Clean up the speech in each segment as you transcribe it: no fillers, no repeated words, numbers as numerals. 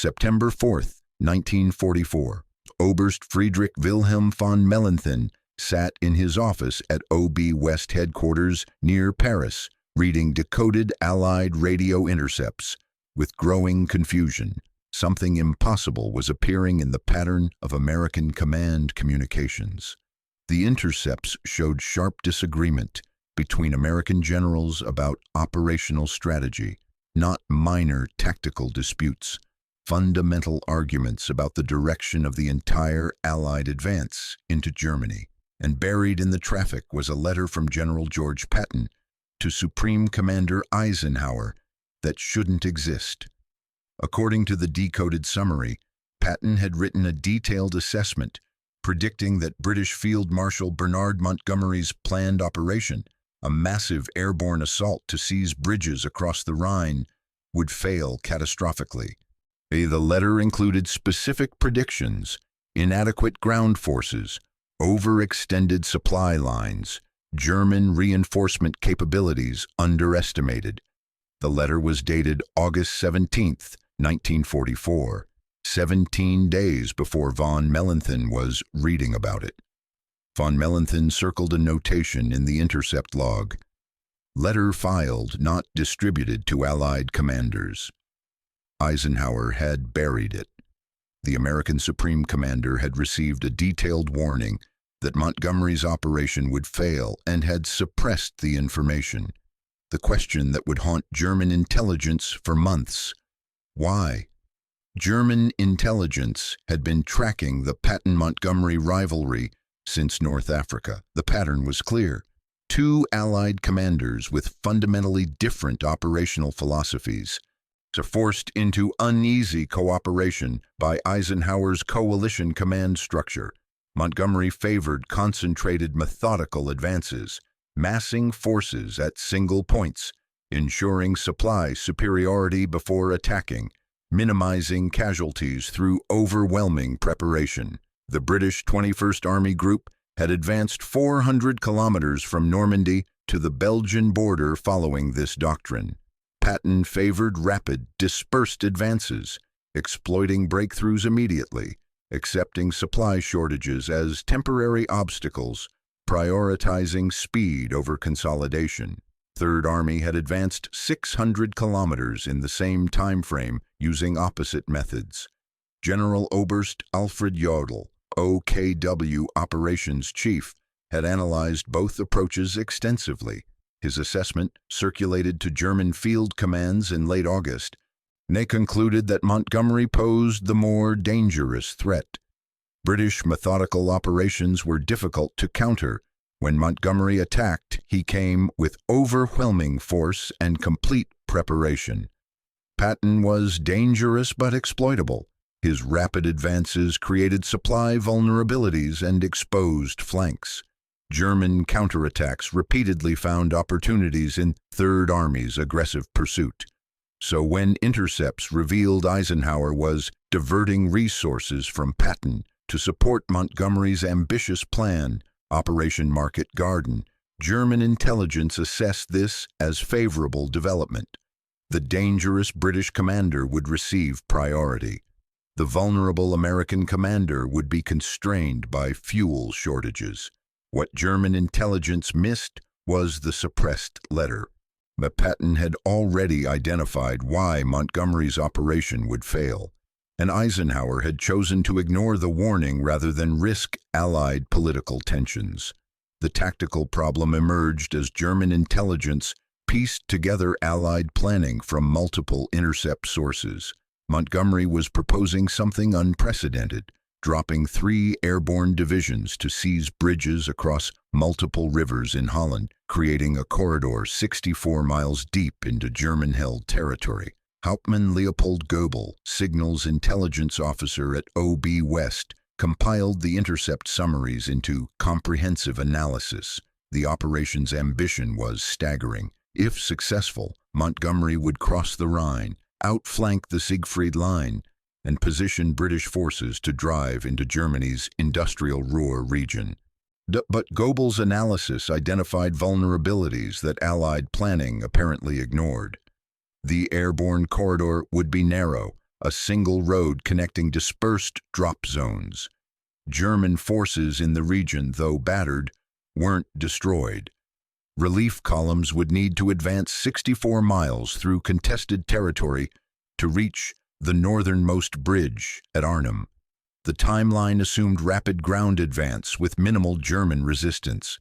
September 4th, 1944, Oberst Friedrich Wilhelm von Mellenthin sat in his office at OB West headquarters near Paris, reading decoded Allied radio intercepts. With growing confusion, something impossible was appearing in the pattern of American command communications. The intercepts showed sharp disagreement between American generals about operational strategy, not minor tactical disputes, fundamental arguments about the direction of the entire Allied advance into Germany. And buried in the traffic was a letter from General George Patton to Supreme Commander Eisenhower that shouldn't exist. According to the decoded summary, Patton had written a detailed assessment predicting that British Field Marshal Bernard Montgomery's planned operation, a massive airborne assault to seize bridges across the Rhine, would fail catastrophically. The letter included specific predictions: inadequate ground forces, overextended supply lines, German reinforcement capabilities underestimated. The letter was dated August 17, 1944, 17 days before von Mellenthin was reading about it. Von Mellenthin circled a notation in the intercept log: letter filed, not distributed to Allied commanders. Eisenhower had buried it. The American Supreme Commander had received a detailed warning that Montgomery's operation would fail and had suppressed the information. The question that would haunt German intelligence for months: why? German intelligence had been tracking the Patton-Montgomery rivalry since North Africa. The pattern was clear. Two Allied commanders with fundamentally different operational philosophies are forced into uneasy cooperation by Eisenhower's coalition command structure. Montgomery favored concentrated, methodical advances, massing forces at single points, ensuring supply superiority before attacking, minimizing casualties through overwhelming preparation. The British 21st Army Group had advanced 400 kilometers from Normandy to the Belgian border following this doctrine. Patton favored rapid, dispersed advances, exploiting breakthroughs immediately, accepting supply shortages as temporary obstacles, prioritizing speed over consolidation. Third Army had advanced 600 kilometers in the same time frame using opposite methods. General Oberst Alfred Jodl, OKW Operations Chief, had analyzed both approaches extensively. His assessment, circulated to German field commands in late August, they concluded that Montgomery posed the more dangerous threat. British methodical operations were difficult to counter. When Montgomery attacked, he came with overwhelming force and complete preparation. Patton was dangerous but exploitable. His rapid advances created supply vulnerabilities and exposed flanks. German counterattacks repeatedly found opportunities in Third Army's aggressive pursuit. So when intercepts revealed Eisenhower was diverting resources from Patton to support Montgomery's ambitious plan, Operation Market Garden, German intelligence assessed this as favorable development. The dangerous British commander would receive priority. The vulnerable American commander would be constrained by fuel shortages. What German intelligence missed was the suppressed letter. But Patton had already identified why Montgomery's operation would fail, and Eisenhower had chosen to ignore the warning rather than risk Allied political tensions. The tactical problem emerged as German intelligence pieced together Allied planning from multiple intercept sources. Montgomery was proposing something unprecedented, dropping 3 airborne divisions to seize bridges across multiple rivers in Holland, creating a corridor 64 miles deep into German-held territory. Hauptmann Leopold Goebel, signals intelligence officer at OB West, compiled the intercept summaries into comprehensive analysis. The operation's ambition was staggering. If successful, Montgomery would cross the Rhine, outflank the Siegfried Line, and position British forces to drive into Germany's industrial Ruhr region. But Goebel's analysis identified vulnerabilities that Allied planning apparently ignored. The airborne corridor would be narrow, a single road connecting dispersed drop zones. German forces in the region, though battered, weren't destroyed. Relief columns would need to advance 64 miles through contested territory to reach the northernmost bridge at Arnhem. The timeline assumed rapid ground advance with minimal German resistance.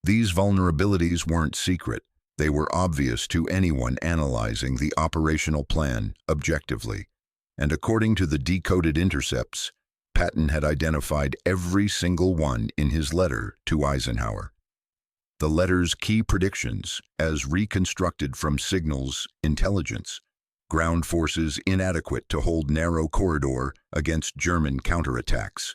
These vulnerabilities weren't secret. They were obvious to anyone analyzing the operational plan objectively. And according to the decoded intercepts, Patton had identified every single one in his letter to Eisenhower. The letter's key predictions, as reconstructed from signals intelligence: ground forces inadequate to hold narrow corridor against German counterattacks,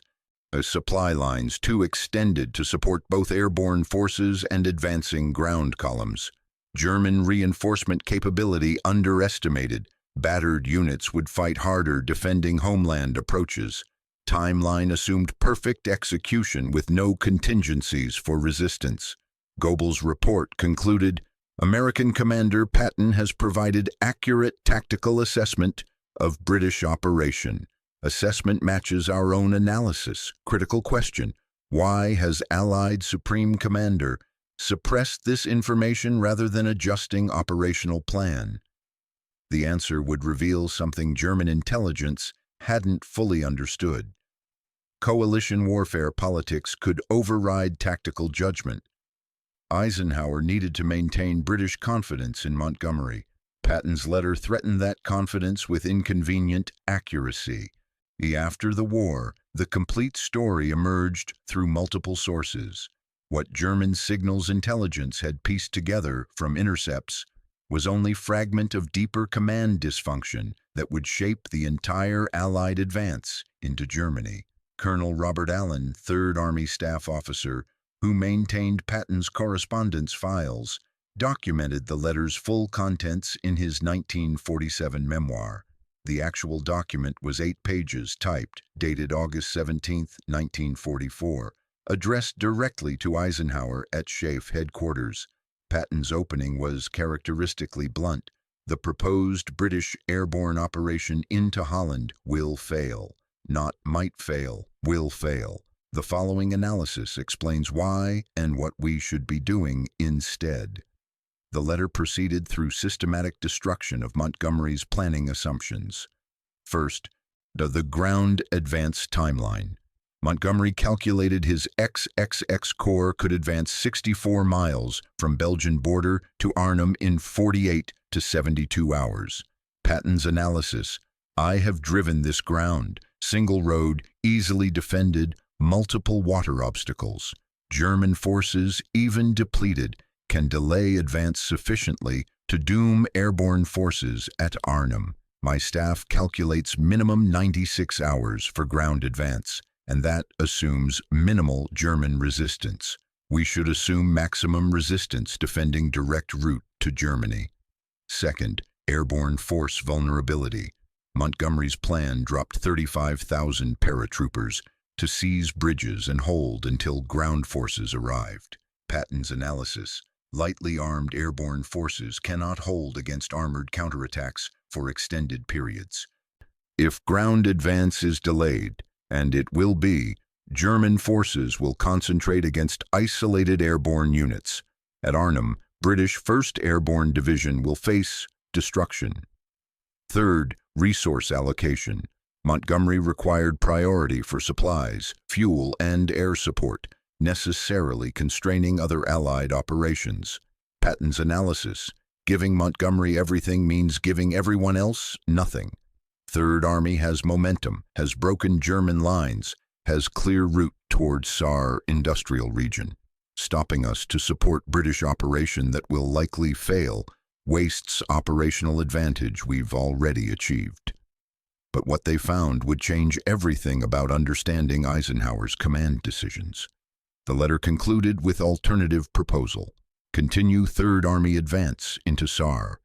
supply lines too extended to support both airborne forces and advancing ground columns, German reinforcement capability underestimated, battered units would fight harder defending homeland approaches, timeline assumed perfect execution with no contingencies for resistance. Goebbels' report concluded, American Commander Patton has provided accurate tactical assessment of British operation. Assessment matches our own analysis. Critical question: why has Allied Supreme Commander suppressed this information rather than adjusting operational plan? The answer would reveal something German intelligence hadn't fully understood. Coalition warfare politics could override tactical judgment. Eisenhower needed to maintain British confidence in Montgomery. Patton's letter threatened that confidence with inconvenient accuracy. After the war, the complete story emerged through multiple sources. What German signals intelligence had pieced together from intercepts was only fragment of deeper command dysfunction that would shape the entire Allied advance into Germany. Colonel Robert Allen, 3rd Army Staff Officer, who maintained Patton's correspondence files, documented the letter's full contents in his 1947 memoir. The actual document was 8 pages typed, dated August 17, 1944, addressed directly to Eisenhower at SHAEF headquarters. Patton's opening was characteristically blunt. The proposed British airborne operation into Holland will fail. Not might fail, will fail. The following analysis explains why and what we should be doing instead. The letter proceeded through systematic destruction of Montgomery's planning assumptions. First, the ground advance timeline. Montgomery calculated his XXX Corps could advance 64 miles from Belgian border to Arnhem in 48 to 72 hours. Patton's analysis: I have driven this ground, single road, easily defended, multiple water obstacles. German forces, even depleted, can delay advance sufficiently to doom airborne forces at Arnhem. My staff calculates minimum 96 hours for ground advance, and that assumes minimal German resistance. We should assume maximum resistance defending direct route to Germany. Second, airborne force vulnerability. Montgomery's plan dropped 35,000 paratroopers to seize bridges and hold until ground forces arrived. Patton's analysis: lightly armed airborne forces cannot hold against armored counterattacks for extended periods. If ground advance is delayed, and it will be, German forces will concentrate against isolated airborne units. At Arnhem, British 1st Airborne Division will face destruction. Third, resource allocation. Montgomery required priority for supplies, fuel, and air support, necessarily constraining other Allied operations. Patton's analysis: giving Montgomery everything means giving everyone else nothing. 3rd Army has momentum, has broken German lines, has clear route towards Saar industrial region. Stopping us to support British operation that will likely fail wastes operational advantage we've already achieved. But what they found would change everything about understanding Eisenhower's command decisions. The letter concluded with alternative proposal: continue 3rd Army advance into Saar.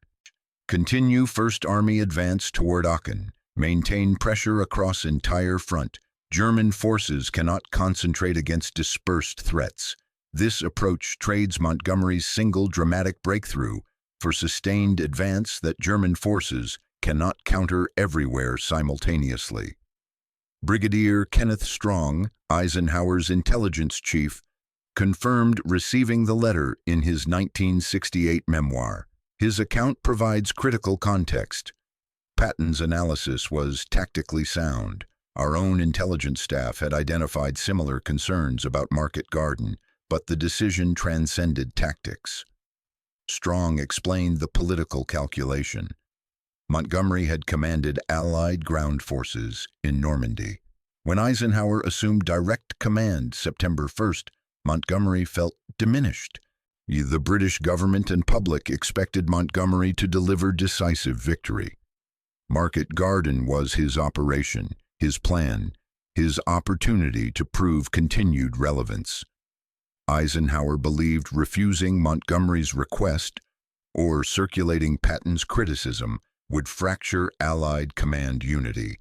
Continue 1st Army advance toward Aachen. Maintain pressure across entire front. German forces cannot concentrate against dispersed threats. This approach trades Montgomery's single dramatic breakthrough for sustained advance that German forces cannot counter everywhere simultaneously. Brigadier Kenneth Strong, Eisenhower's intelligence chief, confirmed receiving the letter in his 1968 memoir. His account provides critical context. Patton's analysis was tactically sound. Our own intelligence staff had identified similar concerns about Market Garden, but the decision transcended tactics. Strong explained the political calculation. Montgomery had commanded Allied ground forces in Normandy. When Eisenhower assumed direct command September 1st, Montgomery felt diminished. The British government and public expected Montgomery to deliver decisive victory. Market Garden was his operation, his plan, his opportunity to prove continued relevance. Eisenhower believed refusing Montgomery's request or circulating Patton's criticism would fracture Allied command unity.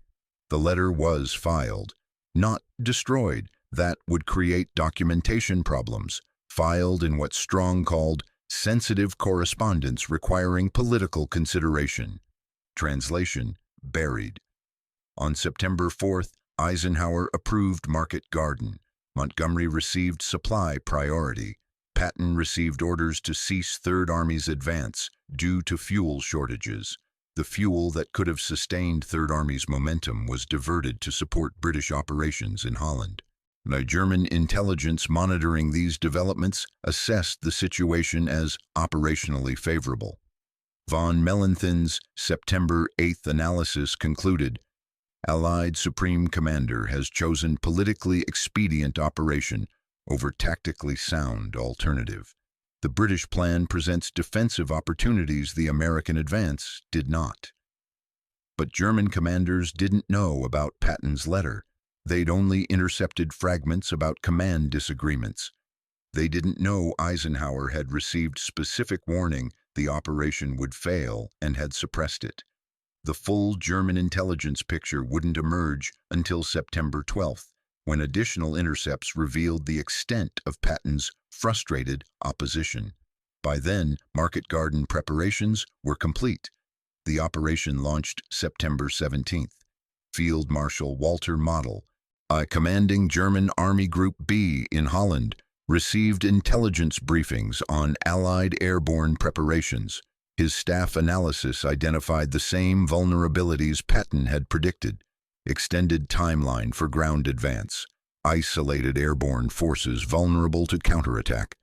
The letter was filed, not destroyed. That would create documentation problems, filed in what Strong called sensitive correspondence requiring political consideration. Translation: buried. On September 4th, Eisenhower approved Market Garden. Montgomery received supply priority. Patton received orders to cease Third Army's advance due to fuel shortages. The fuel that could have sustained Third Army's momentum was diverted to support British operations in Holland. The German intelligence monitoring these developments assessed the situation as operationally favorable. Von Mellenthin's September 8th analysis concluded, Allied Supreme Commander has chosen politically expedient operation over tactically sound alternative. The British plan presents defensive opportunities the American advance did not. But German commanders didn't know about Patton's letter. They'd only intercepted fragments about command disagreements. They didn't know Eisenhower had received specific warning the operation would fail and had suppressed it. The full German intelligence picture wouldn't emerge until September 12th, when additional intercepts revealed the extent of Patton's frustrated opposition. By then, Market Garden preparations were complete. The operation launched September 17th. Field Marshal Walter Model, a commanding German Army Group B in Holland, received intelligence briefings on Allied airborne preparations. His staff analysis identified the same vulnerabilities Patton had predicted: extended timeline for ground advance, isolated airborne forces vulnerable to counterattack,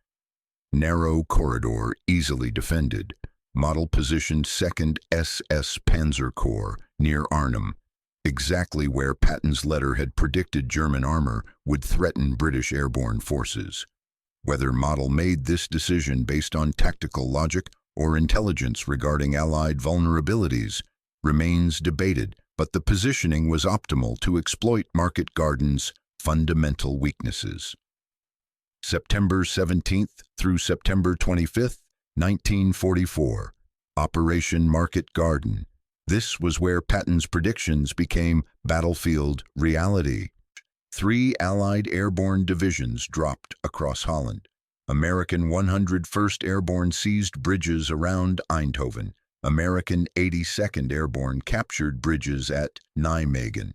narrow corridor easily defended, model positioned 2nd SS Panzer Corps near Arnhem, exactly where Patton's letter had predicted German armor would threaten British airborne forces. Whether Model made this decision based on tactical logic or intelligence regarding Allied vulnerabilities remains debated, but the positioning was optimal to exploit Market Garden's fundamental weaknesses. September 17th through September 25th, 1944, Operation Market Garden. This was where Patton's predictions became battlefield reality. 3 Allied airborne divisions dropped across Holland. American 101st Airborne seized bridges around Eindhoven. American 82nd Airborne captured bridges at Nijmegen.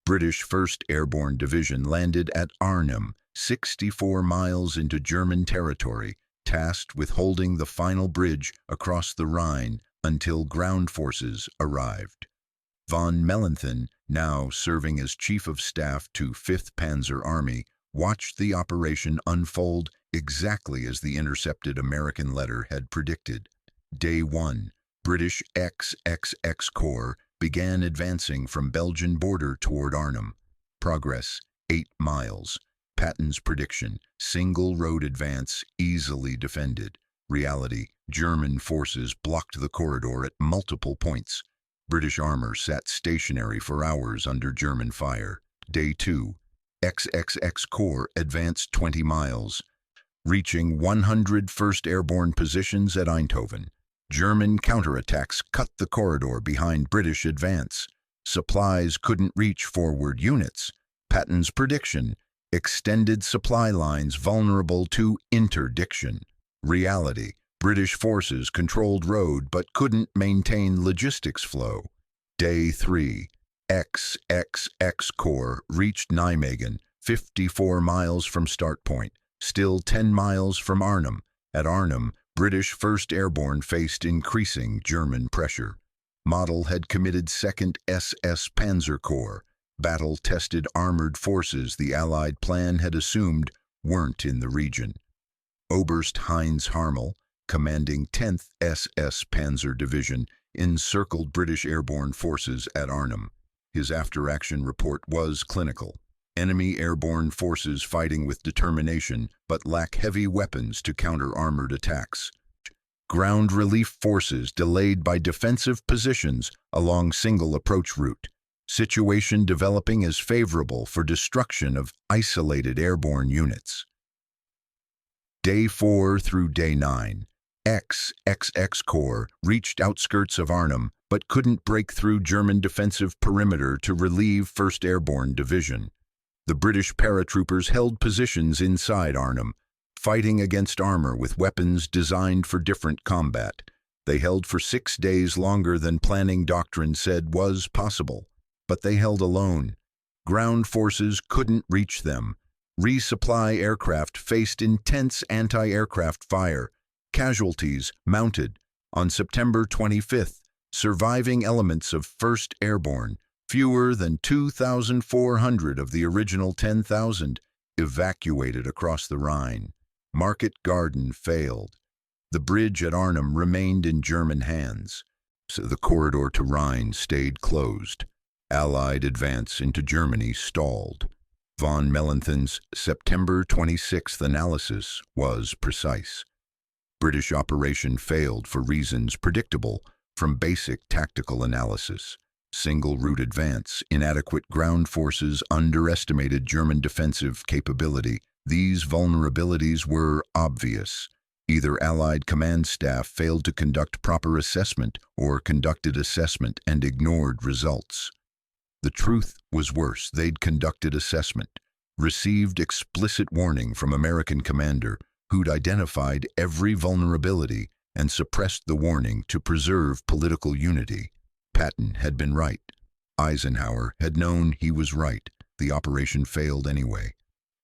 British 1st Airborne Division landed at Arnhem, 64 miles into German territory, tasked with holding the final bridge across the Rhine until ground forces arrived. Von Mellenthin, now serving as Chief of Staff to 5th Panzer Army, watched the operation unfold exactly as the intercepted American letter had predicted. Day 1, British XXX Corps began advancing from Belgian border toward Arnhem. Progress, 8 miles. Patton's prediction, single road advance easily defended. Reality, German forces blocked the corridor at multiple points. British armor sat stationary for hours under German fire. Day 2, XXX Corps advanced 20 miles, reaching 101st Airborne positions at Eindhoven. German counterattacks cut the corridor behind British advance. Supplies couldn't reach forward units. Patton's prediction, extended supply lines vulnerable to interdiction. Reality, British forces controlled road but couldn't maintain logistics flow. Day 3. XXX Corps reached Nijmegen, 54 miles from start point, still 10 miles from Arnhem. At Arnhem, British 1st Airborne faced increasing German pressure. Model had committed 2nd SS Panzer Corps. Battle-tested armored forces the Allied plan had assumed weren't in the region. Oberst Heinz Harmel, commanding 10th SS Panzer Division, encircled British airborne forces at Arnhem. His after-action report was clinical. Enemy airborne forces fighting with determination but lack heavy weapons to counter armored attacks. Ground relief forces delayed by defensive positions along single approach route. Situation developing as favorable for destruction of isolated airborne units. Day 4 through Day 9. XXX Corps reached outskirts of Arnhem but couldn't break through German defensive perimeter to relieve 1st Airborne Division. The British paratroopers held positions inside Arnhem, fighting against armor with weapons designed for different combat. They held for 6 days longer than planning doctrine said was possible, but they held alone. Ground forces couldn't reach them. Resupply aircraft faced intense anti-aircraft fire. Casualties mounted. On September 25th, surviving elements of 1st Airborne, fewer than 2,400 of the original 10,000, evacuated across the Rhine. Market Garden failed. The bridge at Arnhem remained in German hands, so the corridor to Rhine stayed closed. Allied advance into Germany stalled. Von Mellenthin's September 26th analysis was precise. British operation failed for reasons predictable from basic tactical analysis. Single route advance, inadequate ground forces, underestimated German defensive capability. These vulnerabilities were obvious. Either Allied command staff failed to conduct proper assessment or conducted assessment and ignored results. The truth was worse. They'd conducted assessment, received explicit warning from American commander who'd identified every vulnerability and suppressed the warning to preserve political unity. Patton had been right. Eisenhower had known he was right. The operation failed anyway.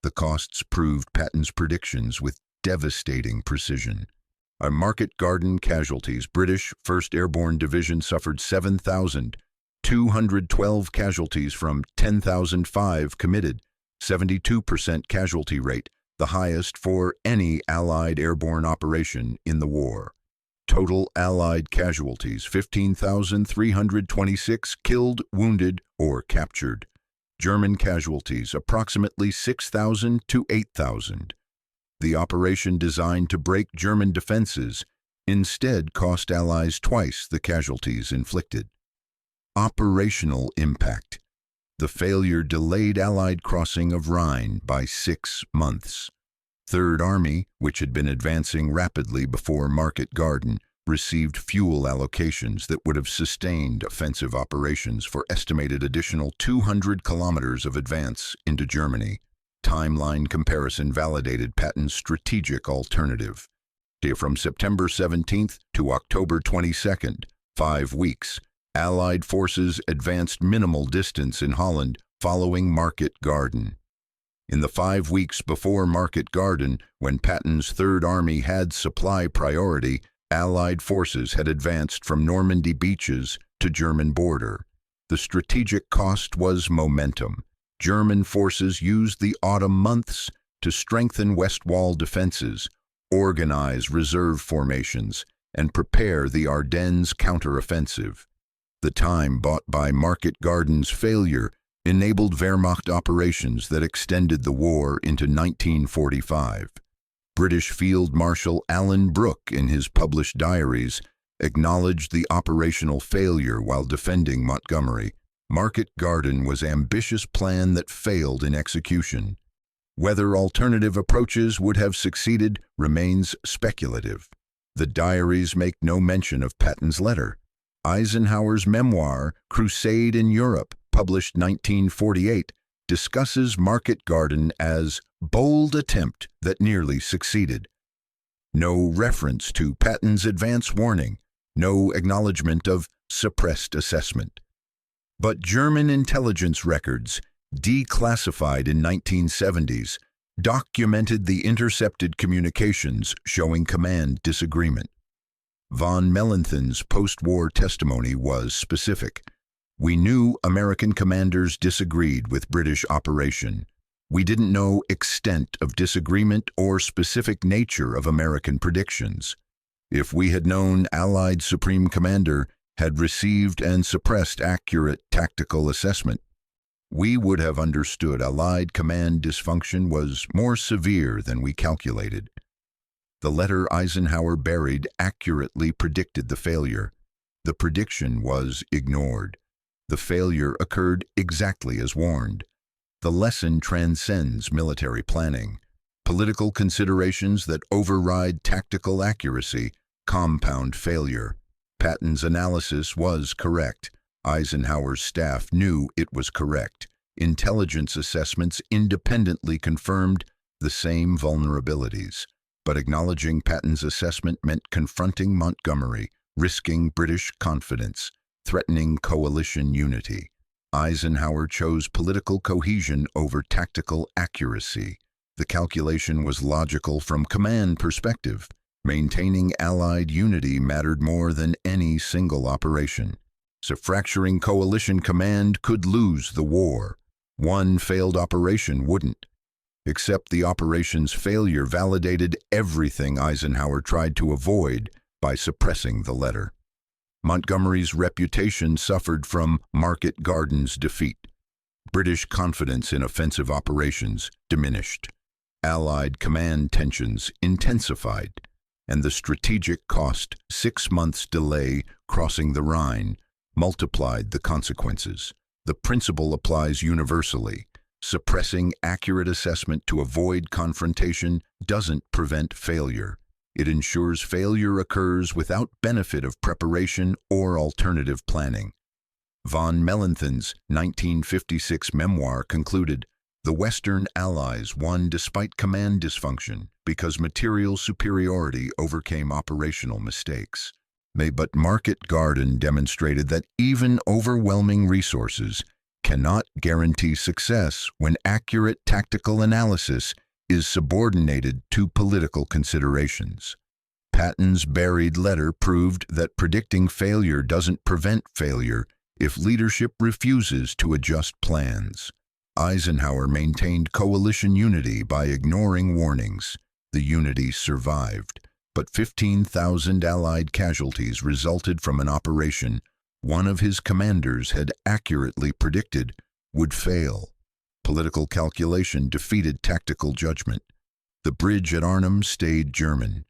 The costs proved Patton's predictions with devastating precision. On Market Garden casualties, British 1st Airborne Division suffered 7,212 casualties from 10,005 committed, 72% casualty rate, the highest for any Allied airborne operation in the war. Total Allied casualties, 15,326 killed, wounded, or captured. German casualties, approximately 6,000 to 8,000. The operation designed to break German defenses instead cost Allies twice the casualties inflicted. Operational impact. The failure delayed Allied crossing of Rhine by 6 months. Third Army, which had been advancing rapidly before Market Garden, received fuel allocations that would have sustained offensive operations for estimated additional 200 kilometers of advance into Germany. Timeline comparison validated Patton's strategic alternative. From September 17th to October 22nd, 5 weeks, Allied forces advanced minimal distance in Holland following Market Garden. In the 5 weeks before Market Garden, when Patton's Third Army had supply priority, Allied forces had advanced from Normandy beaches to German border. The strategic cost was momentum. German forces used the autumn months to strengthen West Wall defenses, organize reserve formations, and prepare the Ardennes counteroffensive. The time bought by Market Garden's failure enabled Wehrmacht operations that extended the war into 1945. British Field Marshal Alan Brooke, in his published diaries, acknowledged the operational failure while defending Montgomery. Market Garden was an ambitious plan that failed in execution. Whether alternative approaches would have succeeded remains speculative. The diaries make no mention of Patton's letter. Eisenhower's memoir, Crusade in Europe, published 1948, discusses Market Garden as bold attempt that nearly succeeded. No reference to Patton's advance warning, no acknowledgement of suppressed assessment. But German intelligence records, declassified in 1970s, documented the intercepted communications showing command disagreement. Von Mellenthin's post-war testimony was specific. We knew American commanders disagreed with British operation. We didn't know extent of disagreement or specific nature of American predictions. If we had known Allied Supreme Commander had received and suppressed accurate tactical assessment, we would have understood Allied command dysfunction was more severe than we calculated. The letter Eisenhower buried accurately predicted the failure. The prediction was ignored. The failure occurred exactly as warned. The lesson transcends military planning. Political considerations that override tactical accuracy compound failure. Patton's analysis was correct. Eisenhower's staff knew it was correct. Intelligence assessments independently confirmed the same vulnerabilities. But acknowledging Patton's assessment meant confronting Montgomery, risking British confidence, threatening coalition unity. Eisenhower chose political cohesion over tactical accuracy. The calculation was logical from command perspective. Maintaining Allied unity mattered more than any single operation. So fracturing coalition command could lose the war. One failed operation wouldn't. Except the operation's failure validated everything Eisenhower tried to avoid by suppressing the letter. Montgomery's reputation suffered from Market Garden's defeat. British confidence in offensive operations diminished. Allied command tensions intensified, and the strategic cost, 6 months' delay crossing the Rhine, multiplied the consequences. The principle applies universally. Suppressing accurate assessment to avoid confrontation doesn't prevent failure. It ensures failure occurs without benefit of preparation or alternative planning. Von Mellenthin's 1956 memoir concluded, "The Western Allies won despite command dysfunction because material superiority overcame operational mistakes." But Market Garden demonstrated that even overwhelming resources cannot guarantee success when accurate tactical analysis is subordinated to political considerations. Patton's buried letter proved that predicting failure doesn't prevent failure if leadership refuses to adjust plans. Eisenhower maintained coalition unity by ignoring warnings. The unity survived, but 15,000 Allied casualties resulted from an operation one of his commanders had accurately predicted would fail. Political calculation defeated tactical judgment. The bridge at Arnhem stayed German.